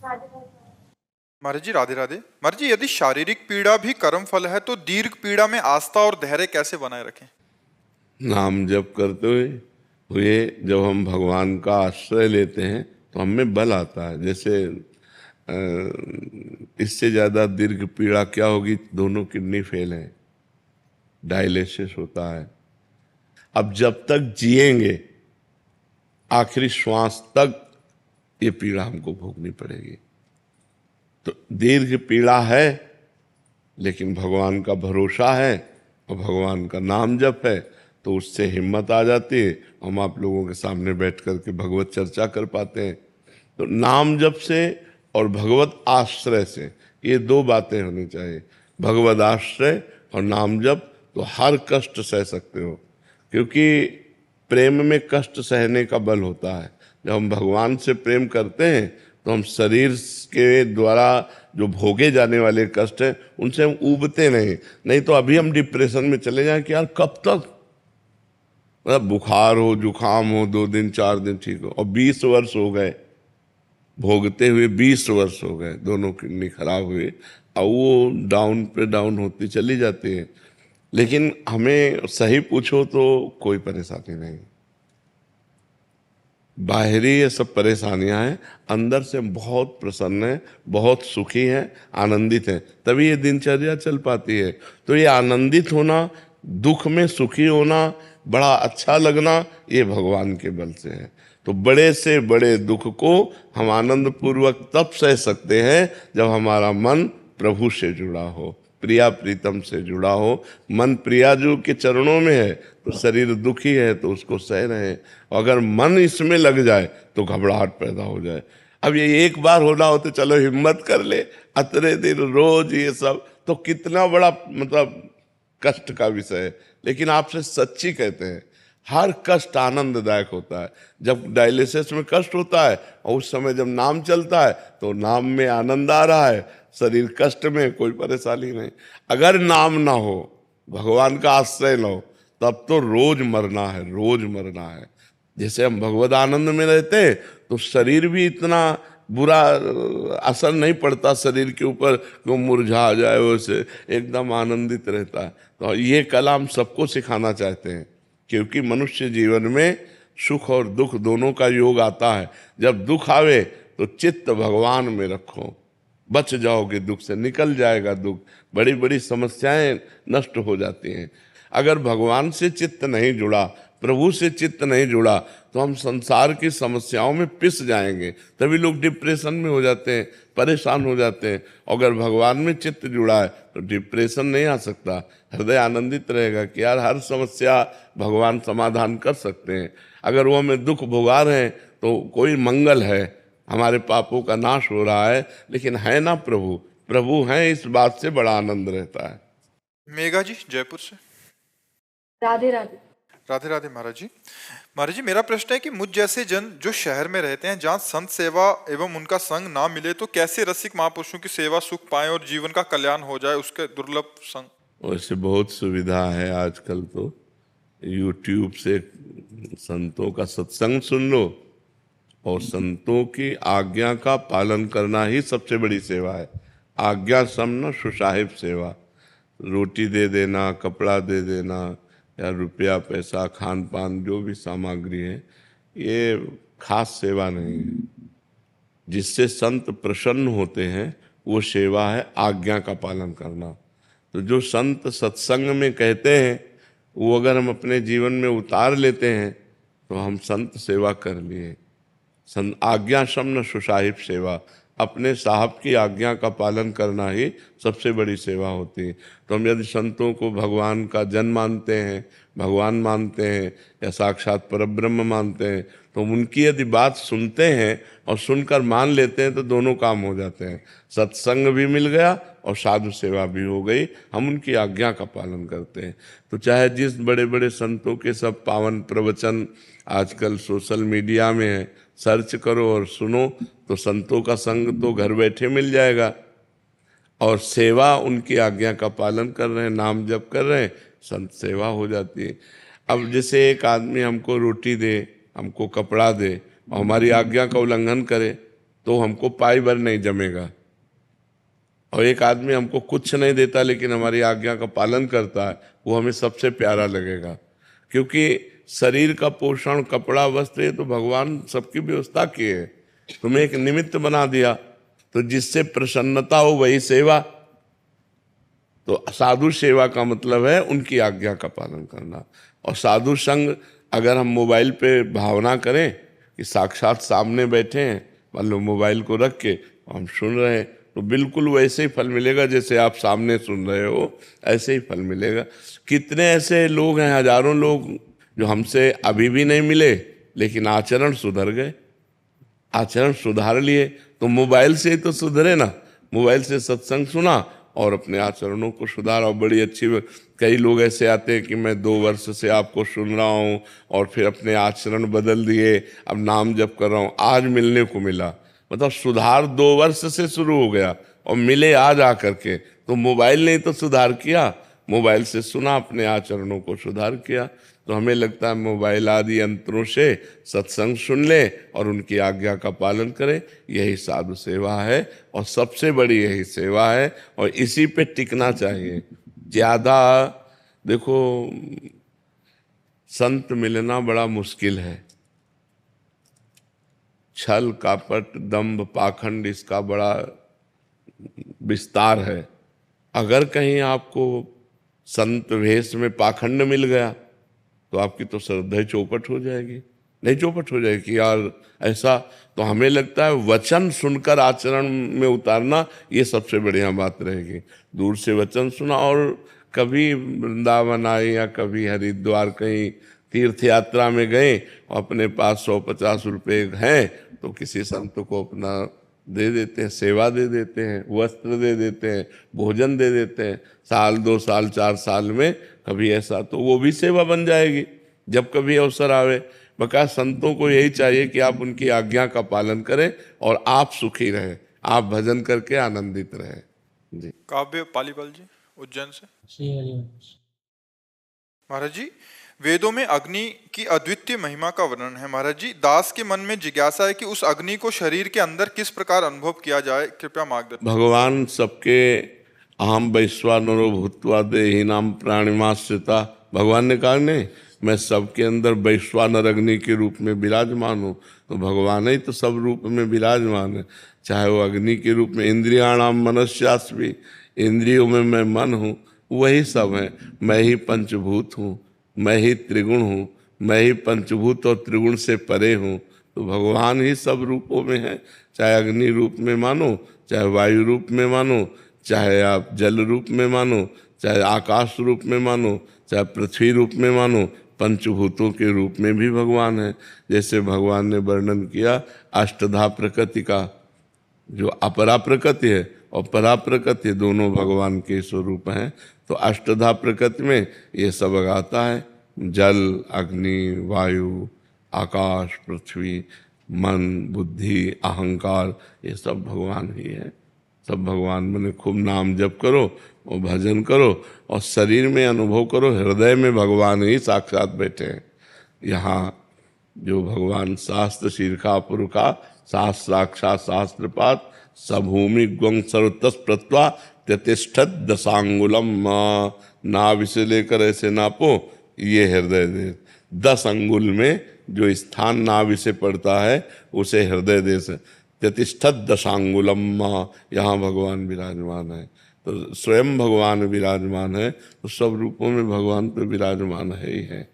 महाराज जी राधे राधे। महाराज जी, यदि शारीरिक पीड़ा भी कर्म फल है तो दीर्घ पीड़ा में आस्था और धैर्य कैसे बनाए रखें? नाम जप करते हुए जब हम भगवान का आश्रय लेते हैं तो हमें बल आता है। जैसे इससे ज़्यादा दीर्घ पीड़ा क्या होगी? दोनों किडनी फेल हैं, डायलिसिस होता है। अब जब तक जिएंगे आखिरी श्वास तक ये पीड़ा हमको भोगनी पड़ेगी। तो दीर्घ पीड़ा है, लेकिन भगवान का भरोसा है और भगवान का नाम जप है तो उससे हिम्मत आ जाती है। हम आप लोगों के सामने बैठ कर के भगवत चर्चा कर पाते हैं। तो नाम जप से और भगवत आश्रय से ये दो बातें होनी चाहिए। भगवत आश्रय और नाम जप तो हर कष्ट सह सकते हो, क्योंकि प्रेम में कष्ट सहने का बल होता है। जब हम भगवान से प्रेम करते हैं तो हम शरीर के द्वारा जो भोगे जाने वाले कष्ट हैं उनसे हम ऊबते नहीं तो अभी हम डिप्रेशन में चले जाएं कि यार कब तक, मतलब बुखार हो, जुखाम हो, 2 दिन 4 दिन ठीक हो, और 20 वर्ष हो गए भोगते हुए, 20 वर्ष हो गए, दोनों किडनी खराब हुए, और वो डाउन पे डाउन होती चली जाती है। लेकिन हमें सही पूछो तो कोई परेशानी नहीं, बाहरी ये सब परेशानियां हैं, अंदर से बहुत प्रसन्न है, बहुत सुखी हैं, आनंदित हैं, तभी ये दिनचर्या चल पाती है। तो ये आनंदित होना, दुख में सुखी होना, बड़ा अच्छा लगना, ये भगवान के बल से है। तो बड़े से बड़े दुख को हम आनंद पूर्वक तब सह सकते हैं जब हमारा मन प्रभु से जुड़ा हो, प्रिया प्रीतम से जुड़ा हो। मन प्रियाजू के चरणों में है तो शरीर दुखी है तो उसको सह रहे हैं। अगर मन इसमें लग जाए तो घबराहट पैदा हो जाए। अब ये एक बार होना हो तो चलो हिम्मत कर ले, अतरे दिन रोज ये सब तो कितना बड़ा मतलब कष्ट का विषय है। लेकिन आपसे सच्ची कहते हैं, हर कष्ट आनंददायक होता है। जब डायलिसिस में कष्ट होता है और उस समय जब नाम चलता है तो नाम में आनंद आ रहा है, शरीर कष्ट में, कोई परेशानी नहीं। अगर नाम ना हो, भगवान का आश्रय ना हो, तब तो रोज मरना है, रोज मरना है। जैसे हम भगवत आनंद में रहते हैं तो शरीर भी इतना बुरा असर नहीं पड़ता शरीर के ऊपर कि वो मुरझा जाए, वैसे एकदम आनंदित रहता है। तो ये कला हम सबको सिखाना चाहते हैं, क्योंकि मनुष्य जीवन में सुख और दुख दोनों का योग आता है। जब दुख आवे तो चित्त भगवान में रखो, बच जाओगे दुख से, निकल जाएगा दुख, बड़ी बड़ी समस्याएं नष्ट हो जाती हैं। अगर भगवान से चित्त नहीं जुड़ा, प्रभु से चित्त नहीं जुड़ा, तो हम संसार की समस्याओं में पिस जाएंगे। तभी लोग डिप्रेशन में हो जाते हैं, परेशान हो जाते हैं। अगर भगवान में चित्त जुड़ा है तो डिप्रेशन नहीं आ सकता, हृदय आनंदित रहेगा कि यार हर समस्या भगवान समाधान कर सकते हैं। अगर वो हमें दुख भोगा रहे हैं तो कोई मंगल है, हमारे पापों का नाश हो रहा है, लेकिन है ना प्रभु, प्रभु हैं, इस बात से बड़ा आनंद रहता है। मेघा जी जयपुर से। राधे राधे। राधे राधे महाराज जी। महाराज जी, मेरा प्रश्न है कि मुझ जैसे जन जो शहर में रहते हैं जहाँ संत सेवा एवं उनका संग ना मिले, तो कैसे रसिक महापुरुषों की सेवा सुख पाएं और जीवन का कल्याण हो जाए, उसके दुर्लभ संग। वैसे बहुत सुविधा है आजकल, तो YouTube से संतों का सत्संग सुन लो, और संतों की आज्ञा का पालन करना ही सबसे बड़ी सेवा है। आज्ञा समन सुसाहिब सेवा, रोटी दे देना, कपड़ा दे देना, या रुपया पैसा खान पान जो भी सामग्री है, ये खास सेवा नहीं है। जिससे संत प्रसन्न होते हैं वो सेवा है आज्ञा का पालन करना। तो जो संत सत्संग में कहते हैं वो अगर हम अपने जीवन में उतार लेते हैं तो हम संत सेवा कर लिए। आज्ञा समन सुसाहिब सेवा, अपने साहब की आज्ञा का पालन करना ही सबसे बड़ी सेवा होती है। तो हम यदि संतों को भगवान का जन मानते हैं, भगवान मानते हैं, या साक्षात परब्रह्म मानते हैं, तो उनकी यदि बात सुनते हैं और सुनकर मान लेते हैं तो दोनों काम हो जाते हैं। सत्संग भी मिल गया और साधु सेवा भी हो गई, हम उनकी आज्ञा का पालन करते हैं। तो चाहे जिस बड़े बड़े संतों के सब पावन प्रवचन आजकल सोशल मीडिया में है, सर्च करो और सुनो, तो संतों का संग तो घर बैठे मिल जाएगा। और सेवा उनकी आज्ञा का पालन कर रहे हैं, नाम जप कर रहे हैं, संत सेवा हो जाती है। अब जैसे एक आदमी हमको रोटी दे, हमको कपड़ा दे और हमारी आज्ञा का उल्लंघन करे तो हमको पाई भर नहीं जमेगा। और एक आदमी हमको कुछ नहीं देता लेकिन हमारी आज्ञा का पालन करता है, वो हमें सबसे प्यारा लगेगा। क्योंकि शरीर का पोषण, कपड़ा, वस्त्र, ये तो भगवान सबकी व्यवस्था किए है, तुम्हें एक निमित्त बना दिया, तो जिससे प्रसन्नता हो वही सेवा। तो साधु सेवा का मतलब है उनकी आज्ञा का पालन करना। और साधु संग अगर हम मोबाइल पे भावना करें कि साक्षात सामने बैठे हैं, मान लो मोबाइल को रख के हम सुन रहे हैं, तो बिल्कुल वैसे ही फल मिलेगा जैसे आप सामने सुन रहे हो, ऐसे ही फल मिलेगा। कितने ऐसे लोग हैं, हजारों लोग जो हमसे अभी भी नहीं मिले लेकिन आचरण सुधर गए, आचरण सुधार लिए। तो मोबाइल से ही तो सुधरे ना, मोबाइल से सत्संग सुना और अपने आचरणों को सुधारा। और बड़ी अच्छी, कई लोग ऐसे आते हैं कि मैं 2 वर्ष से आपको सुन रहा हूँ और फिर अपने आचरण बदल दिए, अब नाम जप कर रहा हूँ, आज मिलने को मिला। मतलब सुधार 2 वर्ष से शुरू हो गया और मिले आज आकर के। तो मोबाइल ने तो सुधार किया, मोबाइल से सुना, अपने आचरणों को सुधार किया। तो हमें लगता है मोबाइल आदि यंत्रों से सत्संग सुन ले और उनकी आज्ञा का पालन करें, यही साधु सेवा है और सबसे बड़ी यही सेवा है और इसी पे टिकना चाहिए। ज़्यादा देखो, संत मिलना बड़ा मुश्किल है। छल, कपट, दंभ, पाखंड, इसका बड़ा विस्तार है। अगर कहीं आपको संत वेश में पाखंड मिल गया तो आपकी तो श्रद्धा ही चौपट हो जाएगी, नहीं चौपट हो जाएगी कि यार ऐसा। तो हमें लगता है वचन सुनकर आचरण में उतारना ये सबसे बढ़िया बात रहेगी। दूर से वचन सुना और कभी वृंदावन आए या कभी हरिद्वार कहीं तीर्थ यात्रा में गए, अपने पास 150 रुपये हैं तो किसी संत को अपना दे देते हैं, सेवा दे देते हैं, वस्त्र दे देते हैं, भोजन दे देते हैं। साल 2 साल 4 साल में कभी ऐसा, तो वो भी सेवा बन जाएगी जब कभी अवसर आवे। बका संतों को यही चाहिए कि आप उनकी आज्ञा का पालन करें और आप सुखी रहें, आप भजन करके आनंदित रहें। जी। काव्य पालीवाल जी उज्जैन से। श्री हरिवंश। महाराज जी, वेदों में अग्नि की अद्वितीय महिमा का वर्णन है। महाराज जी, दास के मन में जिज्ञासा है कि उस अग्नि को शरीर के अंदर किस प्रकार अनुभव किया जाए, कृपया मार्गदर्शन। भगवान सबके अहम वैश्वानरो भूत्वा देहिनाम प्राणिमाश्रिता, भगवान ने कहा नहीं, मैं सबके अंदर वैश्वानर अग्नि के रूप में विराजमान हूँ। तो भगवान ही तो सब रूप में विराजमान है, चाहे वो अग्नि के रूप में इंद्रियाणाम मनस्यास्मि, इंद्रियों में मैं मन हूँ, वही सब है। मैं ही पंचभूत हूँ, मैं ही त्रिगुण हूँ, मैं ही पंचभूत और त्रिगुण से परे हूँ। तो भगवान ही सब रूपों में है, चाहे अग्नि रूप में मानो, चाहे वायु रूप में मानो, चाहे आप जल रूप में मानो, चाहे आकाश रूप में मानो, चाहे पृथ्वी रूप में मानो, पंचभूतों के रूप में भी भगवान है। जैसे भगवान ने वर्णन किया अष्टधा प्रकृति का, जो अपरा प्रकृति है और परा प्रकृति दोनों भगवान के स्वरूप हैं। तो अष्टधा प्रकृति में ये सब आता है, जल, अग्नि, वायु, आकाश, पृथ्वी, मन, बुद्धि, अहंकार, ये सब भगवान ही है। सब भगवान मैंने खूब नाम जप करो और भजन करो और शरीर में अनुभव करो, हृदय में भगवान ही साक्षात बैठे हैं। यहाँ जो भगवान शास्त्र शीर्षा पुरुखा शास्त्राक्षा शास्त्रपात सभूमि ग्वं सर्वतस प्रत्वा त्यतिष्ठत दशांगुलम, नाभि से लेकर ऐसे नापो, ये हृदय देश 10 अंगुल में जो स्थान नाभि से पड़ता है उसे हृदय देश है। त्यतिष्ठत दशांगुलम, यहाँ भगवान विराजमान है। तो स्वयं भगवान विराजमान है, तो सब रूपों में भगवान तो विराजमान है ही है।